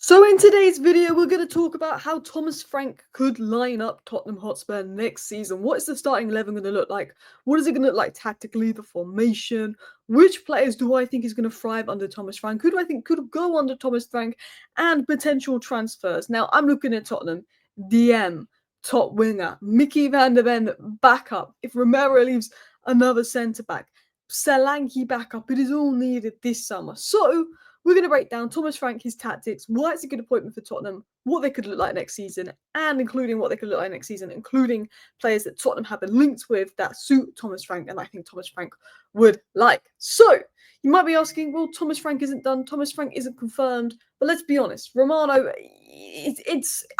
So in today's video, we're going to talk about how Thomas Frank could line up Tottenham Hotspur next season. What is the starting 11 going to look like? What is it going to look like tactically, the formation? Which players do I think is going to thrive under Thomas Frank? Who do I think could go under Thomas Frank? And potential transfers. Now, I'm looking at Tottenham. DM, top winger. Mickey van der Ven, backup. If Romero leaves, another centre-back. Solanke backup. It is all needed this summer. So we're going to break down Thomas Frank, his tactics, why it's a good appointment for Tottenham, what they could look like next season, and including what they could look like next season, including players that Tottenham have been linked with that suit Thomas Frank, and I think Thomas Frank would like. So, you might be asking, well, Thomas Frank isn't done, Thomas Frank isn't confirmed, but let's be honest, Romano,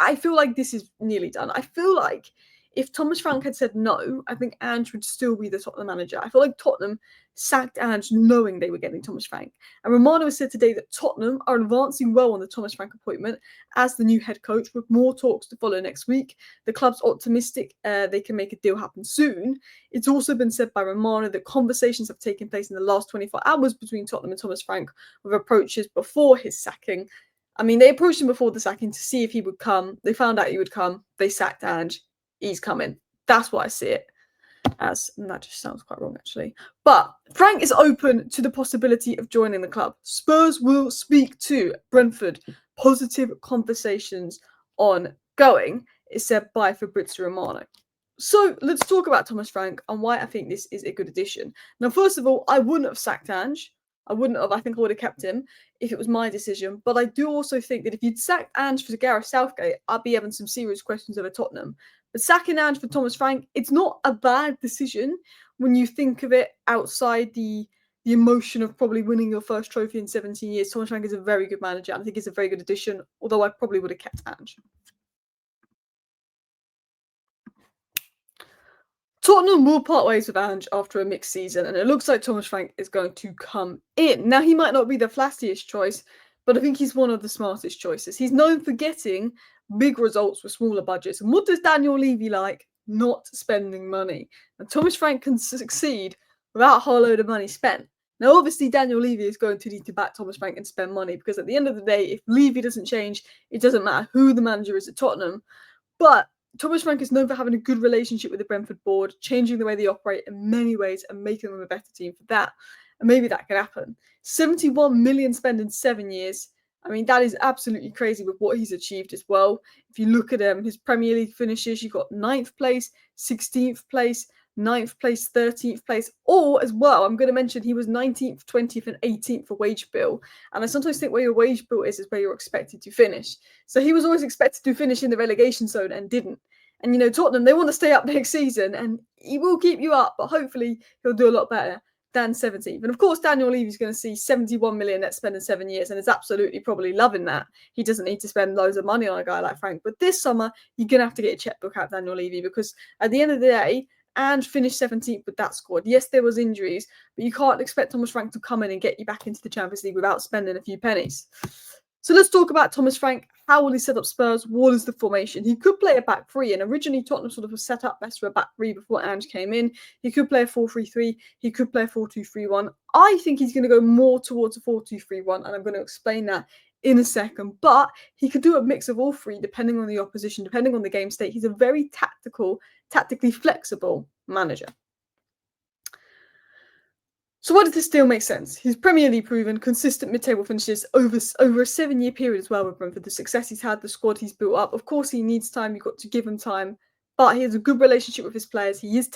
I feel like this is nearly done. I feel like if Thomas Frank had said no, I think Ange would still be the Tottenham manager. I feel like Tottenham sacked Ange knowing they were getting Thomas Frank. And Romano has said today that Tottenham are advancing well on the Thomas Frank appointment as the new head coach, with more talks to follow next week. The club's optimistic they can make a deal happen soon. It's also been said by Romano that conversations have taken place in the last 24 hours between Tottenham and Thomas Frank, with approaches before his sacking. I mean, they approached him before the sacking to see if he would come. They found out he would come. They sacked Ange. He's coming. That's what I see it as. And that just sounds quite wrong, actually. But Frank is open to the possibility of joining the club. Spurs will speak to Brentford. Positive conversations ongoing, is said by Fabrizio Romano. So let's talk about Thomas Frank and why I think this is a good addition. Now, first of all, I wouldn't have sacked Ange. I wouldn't have. I think I would have kept him if it was my decision. But I do also think that if you'd sacked Ange for Gareth Southgate, I'd be having some serious questions over Tottenham. But sacking Ange for Thomas Frank, it's not a bad decision when you think of it outside the emotion of probably winning your first trophy in 17 years. Thomas Frank is a very good manager. I think he's a very good addition, although I probably would have kept Ange. Tottenham will part ways with Ange after a mixed season, and it looks like Thomas Frank is going to come in. Now, he might not be the flastiest choice, but I think he's one of the smartest choices. He's known for getting big results with smaller budgets. And what does Daniel Levy like? Not spending money. And Thomas Frank can succeed without a whole load of money spent. Now, obviously, Daniel Levy is going to need to back Thomas Frank and spend money, because at the end of the day, if Levy doesn't change, it doesn't matter who the manager is at Tottenham. But Thomas Frank is known for having a good relationship with the Brentford board, changing the way they operate in many ways and making them a better team for that. And maybe that can happen. 71 million spent in 7 years. I mean, that is absolutely crazy with what he's achieved as well. If you look at his Premier League finishes, you've got 9th place, 16th place, 9th place, 13th place, or as well, I'm going to mention he was 19th, 20th, and 18th for wage bill. And I sometimes think where your wage bill is where you're expected to finish. So he was always expected to finish in the relegation zone and didn't. And, Tottenham, they want to stay up next season, and he will keep you up, but hopefully he'll do a lot better than 17th. And of course, Daniel Levy's going to see 71 million net spent in 7 years and is absolutely probably loving that. He doesn't need to spend loads of money on a guy like Frank. But this summer, you're going to have to get a checkbook out of Daniel Levy, because at the end of the day, Ange finished 17th with that squad. Yes, there was injuries, but you can't expect Thomas Frank to come in and get you back into the Champions League without spending a few pennies. So let's talk about Thomas Frank. How will he set up Spurs? What is the formation? He could play a back three, and originally Tottenham sort of was set up best for a back three before Ange came in. He could play a 4-3-3. He could play a 4-2-3-1. I think he's going to go more towards a 4-2-3-1, and I'm going to explain that in a second. But he could do a mix of all three, depending on the opposition, depending on the game state. He's a very tactically flexible manager. So why does this deal make sense? He's Premier League proven, consistent mid-table finishes over a 7-year period as well with Brentford. The success he's had, the squad he's built up. Of course, he needs time. You've got to give him time. But he has a good relationship with his players. He is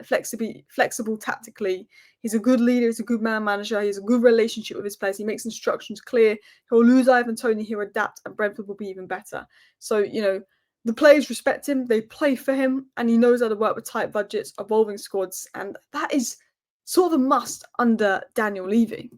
flexible tactically. He's a good leader. He's a good manager. He has a good relationship with his players. He makes instructions clear. He'll lose Ivan Toney. He'll adapt, and Brentford will be even better. So, the players respect him. They play for him. And he knows how to work with tight budgets, evolving squads. And that is sort of a must under Daniel Levy.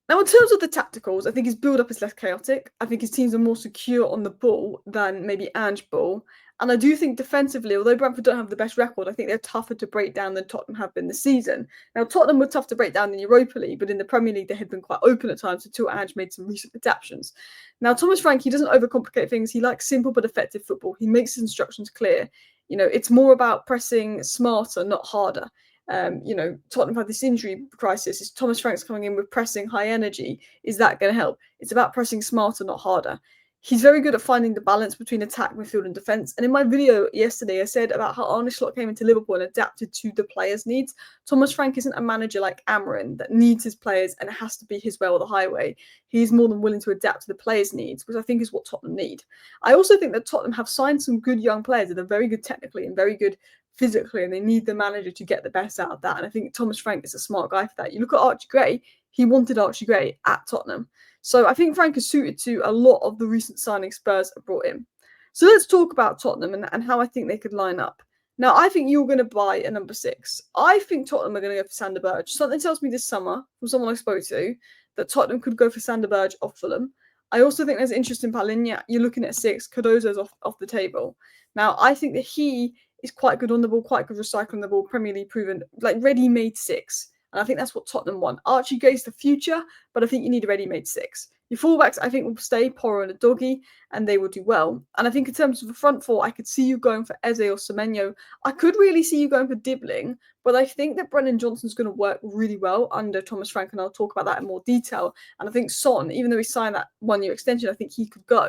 Now, in terms of the tacticals, I think his build-up is less chaotic. I think his teams are more secure on the ball than maybe Ange ball. And I do think defensively, although Brentford don't have the best record, I think they're tougher to break down than Tottenham have been this season. Now, Tottenham were tough to break down in Europa League, but in the Premier League, they had been quite open at times until Ange made some recent adaptations. Now, Thomas Frank, he doesn't overcomplicate things. He likes simple but effective football. He makes his instructions clear. It's more about pressing smarter, not harder. Tottenham had this injury crisis. Is Thomas Frank's coming in with pressing high energy? Is that going to help? It's about pressing smarter, not harder. He's very good at finding the balance between attack, midfield, and defence. And in my video yesterday, I said about how Arne Slot came into Liverpool and adapted to the players' needs. Thomas Frank isn't a manager like Amarin that needs his players and it has to be his way or the highway. He's more than willing to adapt to the players' needs, which I think is what Tottenham need. I also think that Tottenham have signed some good young players that are very good technically and very good physically, and they need the manager to get the best out of that. And I think Thomas Frank is a smart guy for that. You look at Archie Gray, he wanted Archie Gray at Tottenham. So I think Frank is suited to a lot of the recent signings Spurs have brought in. So let's talk about Tottenham and how I think they could line up. Now, I think you're going to buy a number 6. I think Tottenham are going to go for Sander Berge. Something tells me this summer, from someone I spoke to, that Tottenham could go for Sander Berge off Fulham. I also think there's interest in Palinha. You're looking at 6. Cardozo's off the table. Now, I think that he is quite good on the ball, quite good recycling the ball, Premier League proven, like ready-made 6. And I think that's what Tottenham want. Archie Gray's the future, but I think you need a ready-made 6. Your fullbacks, I think, will stay Porro and Udogie, and they will do well. And I think in terms of the front four, I could see you going for Eze or Semenyo. I could really see you going for Dibbling, but I think that Brennan Johnson's going to work really well under Thomas Frank, and I'll talk about that in more detail. And I think Son, even though he signed that 1-year extension, I think he could go.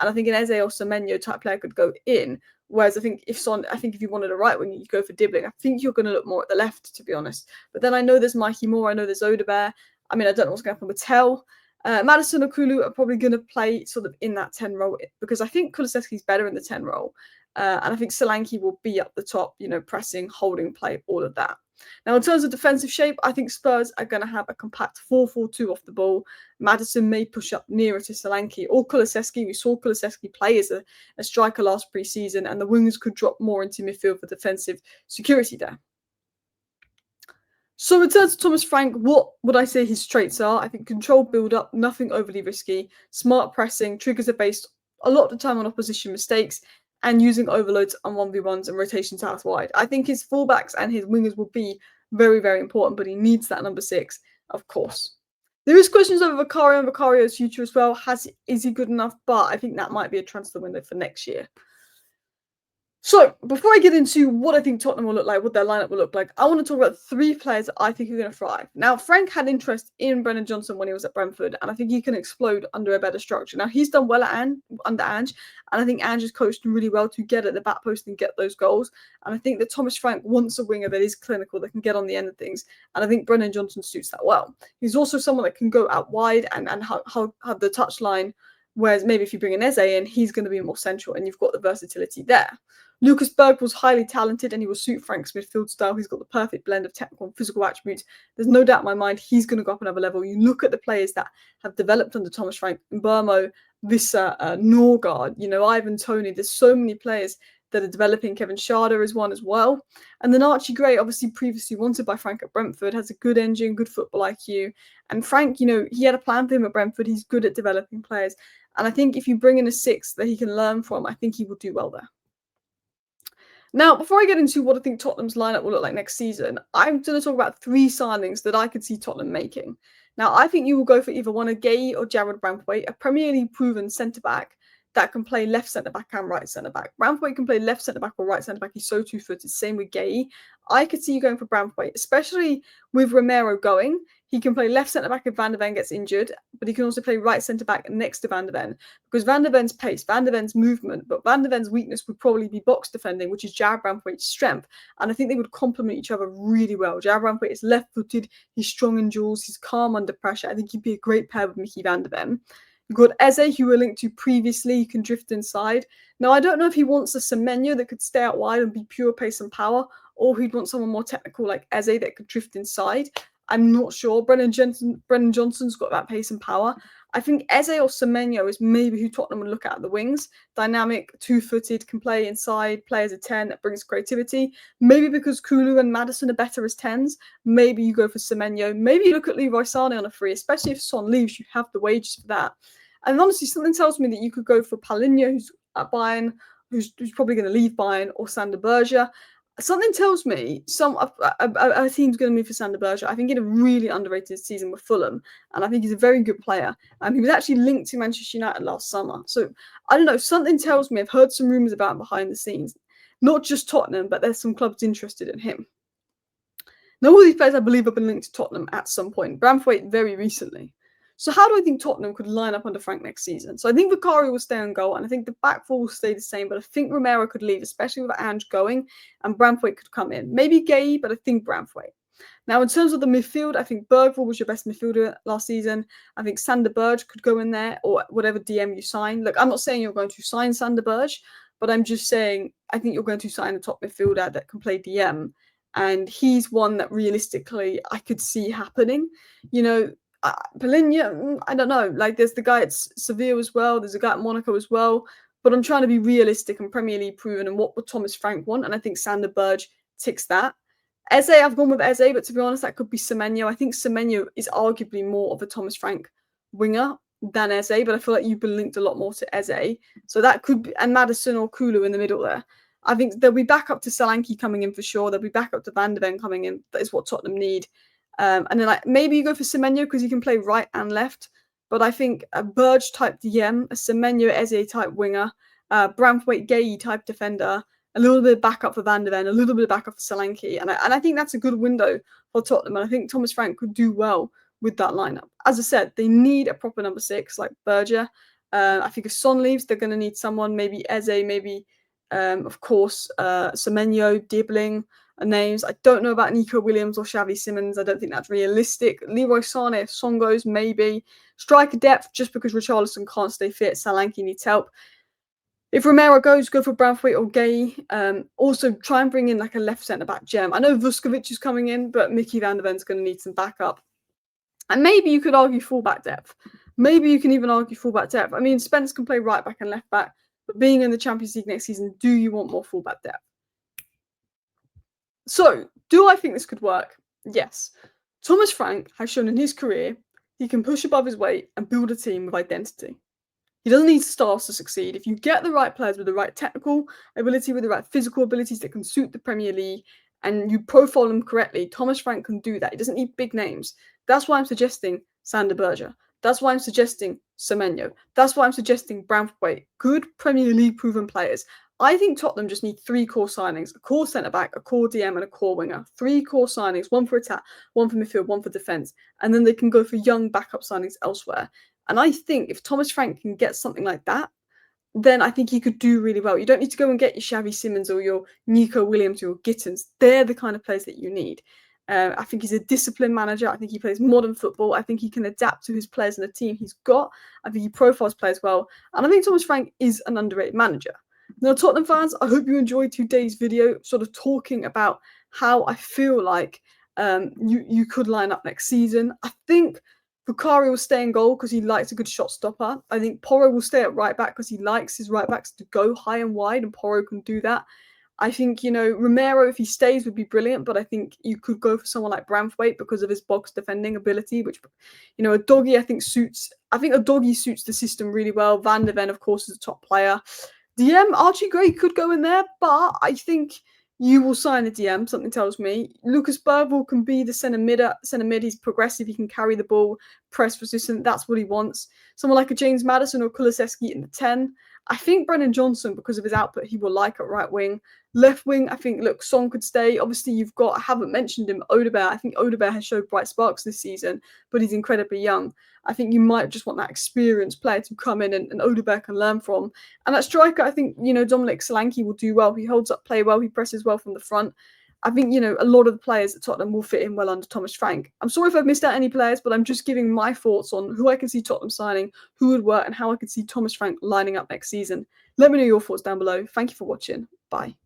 And I think an Eze or Semenyo type player could go in. Whereas I think if you wanted a right wing, you'd go for Dibbling. I think you're going to look more at the left, to be honest. But then I know there's Mikey Moore, I know there's Odebear. I mean, I don't know what's going to happen with Tell. Maddison or Kulu are probably going to play sort of in that 10 role because I think Kulusevski's better in the 10 role. And I think Solanke will be up the top, pressing, holding play, all of that. Now, in terms of defensive shape, I think Spurs are going to have a compact 4-4-2 off the ball. Maddison may push up nearer to Solanke or Kulusevski. We saw Kulusevski play as a striker last pre-season, and the wingers could drop more into midfield for defensive security there. So in terms of Thomas Frank, what would I say his traits are? I think controlled build-up, nothing overly risky, smart pressing, triggers are based a lot of the time on opposition mistakes, and using overloads on 1v1s and rotations out wide. I think his fullbacks and his wingers will be very, very important, but he needs that number 6, of course. There is questions over Vicario and Vicario's future as well. Is he good enough? But I think that might be a transfer window for next year. So, before I get into what I think Tottenham will look like, what their lineup will look like, I want to talk about 3 players that I think are going to thrive. Now, Frank had interest in Brennan Johnson when he was at Brentford, and I think he can explode under a better structure. Now, he's done well under Ange, and I think Ange has coached him really well to get at the back post and get those goals. And I think that Thomas Frank wants a winger that is clinical, that can get on the end of things, and I think Brennan Johnson suits that well. He's also someone that can go out wide and have the touchline, whereas maybe if you bring an Eze in, he's going to be more central, and you've got the versatility there. Lucas Berg was highly talented and he will suit Frank's midfield style. He's got the perfect blend of technical and physical attributes. There's no doubt in my mind he's going to go up another level. You look at the players that have developed under Thomas Frank, Mbermo, Visser, Norgard, Ivan Toney. There's so many players that are developing. Kevin Schade is one as well. And then Archie Gray, obviously previously wanted by Frank at Brentford, has a good engine, good football IQ. And Frank, he had a plan for him at Brentford. He's good at developing players. And I think if you bring in a 6 that he can learn from, I think he will do well there. Now, before I get into what I think Tottenham's lineup will look like next season, I'm going to talk about 3 signings that I could see Tottenham making. Now, I think you will go for either one of Gay or Jared Braithwaite, a Premier League proven centre-back that can play left centre-back and right centre-back. Braithwaite can play left centre-back or right centre-back. He's so two-footed. Same with Gay. I could see you going for Braithwaite, especially with Romero going. He can play left centre-back if Van der Ven gets injured, but he can also play right centre-back next to Van der Ven. Because Van der Ven's pace, Van der Ven's movement, but Van der Ven's weakness would probably be box defending, which is Jared Braithwaite's strength. And I think they would complement each other really well. Jared Braithwaite is left-footed, he's strong in duels, he's calm under pressure. I think he'd be a great pair with Mickey Van der Ven. You've got Eze, who we were linked to previously, you can drift inside. Now, I don't know if he wants a Semenyo that could stay out wide and be pure pace and power, or he'd want someone more technical like Eze that could drift inside. I'm not sure. Brennan Johnson's got that pace and power. I think Eze or Semenyo is maybe who Tottenham would look at the wings. Dynamic, two-footed, can play inside, play as a 10, that brings creativity. Maybe because Kulu and Maddison are better as 10s, maybe you go for Semenyo. Maybe you look at Leroy Sané on a free, especially if Son leaves, you have the wages for that. And honestly, something tells me that you could go for Palinha, who's at Bayern, who's probably going to leave Bayern, or Sander Berge. Something tells me a team's going to move for Sander Berge. I think he had a really underrated season with Fulham, and I think he's a very good player. He was actually linked to Manchester United last summer. So, I don't know, something tells me, I've heard some rumours about him behind the scenes. Not just Tottenham, but there's some clubs interested in him. Now, all these players, I believe, have been linked to Tottenham at some point. Braithwaite very recently. So how do I think Tottenham could line up under Frank next season? So I think Vicario will stay on goal, and I think the back four will stay the same, but I think Romero could leave, especially with Ange going, and Braithwaite could come in. Maybe Gay, but I think Braithwaite. Now, in terms of the midfield, I think Bergvall was your best midfielder last season. I think Sander Berge could go in there, or whatever DM you sign. Look, I'm not saying you're going to sign Sander Berge, but I'm just saying I think you're going to sign a top midfielder that can play DM. And he's one that realistically I could see happening. You know, Polinia, I don't know. Like, there's the guy at Sevilla as well. There's a guy at Monaco as well. But I'm trying to be realistic and Premier League proven, and what would Thomas Frank want? And I think Sander Berge ticks that. Eze, I've gone with Eze, but to be honest, that could be Semenyo. I think Semenyo is arguably more of a Thomas Frank winger than Eze, but I feel like you've been linked a lot more to Eze. So that could be, and Madison or Kulu in the middle there. I think there'll be backup to Solanke coming in for sure. There'll be backup to Van de Ven coming in. That is what Tottenham need. And then like maybe you go for Semenyo because he can play right and left. But I think a Burge type DM, a Semenyo Eze type winger, Braithwaite Gay type defender, a little bit of backup for Van de Ven, a little bit of backup for Solanke. And I think that's a good window for Tottenham. And I think Thomas Frank could do well with that lineup. As I said, they need a proper number 6 like Berger. I think if Son leaves, they're going to need someone, maybe Eze, maybe, of course, Semenyo, Dibbling names. I don't know about Nico Williams or Xavi Simons. I don't think that's realistic. Leroy Sané, if Son goes, maybe. Striker depth, just because Richarlison can't stay fit. Solanke needs help. If Romero goes, go for Braithwaite or Gay. Also, try and bring in like a left centre-back gem. I know Vuskovic is coming in, but Mickey van der Ven's going to need some backup. And maybe you could argue full-back depth. Maybe you can even argue full-back depth. I mean, Spence can play right-back and left-back, but being in the Champions League next season, do you want more full-back depth? So, do I think this could work? Yes. Thomas Frank has shown in his career he can push above his weight and build a team with identity. He doesn't need stars to succeed. If you get the right players with the right technical ability, with the right physical abilities that can suit the Premier League, and you profile them correctly, Thomas Frank can do that. He doesn't need big names. That's why I'm suggesting Sander Berger. That's why I'm suggesting Semenyo. That's why I'm suggesting Braithwaite. Good Premier League proven players. I think Tottenham just need 3 core signings: a core centre-back, a core DM, and a core winger. 3 core signings, 1 for attack, 1 for midfield, 1 for defence. And then they can go for young backup signings elsewhere. And I think if Thomas Frank can get something like that, then I think he could do really well. You don't need to go and get your Xavi Simons or your Nico Williams or your Gittins. They're the kind of players that you need. I think he's a disciplined manager. I think he plays modern football. I think he can adapt to his players and the team he's got. I think he profiles players well. And I think Thomas Frank is an underrated manager. Now, Tottenham fans, I hope you enjoyed today's video, sort of talking about how I feel like you could line up next season. I think Vicario will stay in goal because he likes a good shot stopper. I think Porro will stay at right back because he likes his right backs to go high and wide, and Porro can do that. I think, Romero, if he stays, would be brilliant, but I think you could go for someone like Braithwaite because of his box defending ability, which, a doggy, I think a doggy suits the system really well. Van der Ven, of course, is a top player. DM, Archie Gray could go in there, but I think you will sign a DM, something tells me. Lucas Bergvall can be the centre mid. He's progressive. He can carry the ball, press resistant. That's what he wants. Someone like a James Maddison or Kulusevski in the 10. I think Brennan Johnson, because of his output, he will like at right wing. Left wing, I think, Son could stay. Obviously, I haven't mentioned him, Odegaard. I think Odegaard has showed bright sparks this season, but he's incredibly young. I think you might just want that experienced player to come in and Odegaard can learn from. And that striker, I think, Dominic Solanke will do well. He holds up play well. He presses well from the front. I think, a lot of the players at Tottenham will fit in well under Thomas Frank. I'm sorry if I've missed out any players, but I'm just giving my thoughts on who I can see Tottenham signing, who would work, and how I could see Thomas Frank lining up next season. Let me know your thoughts down below. Thank you for watching. Bye.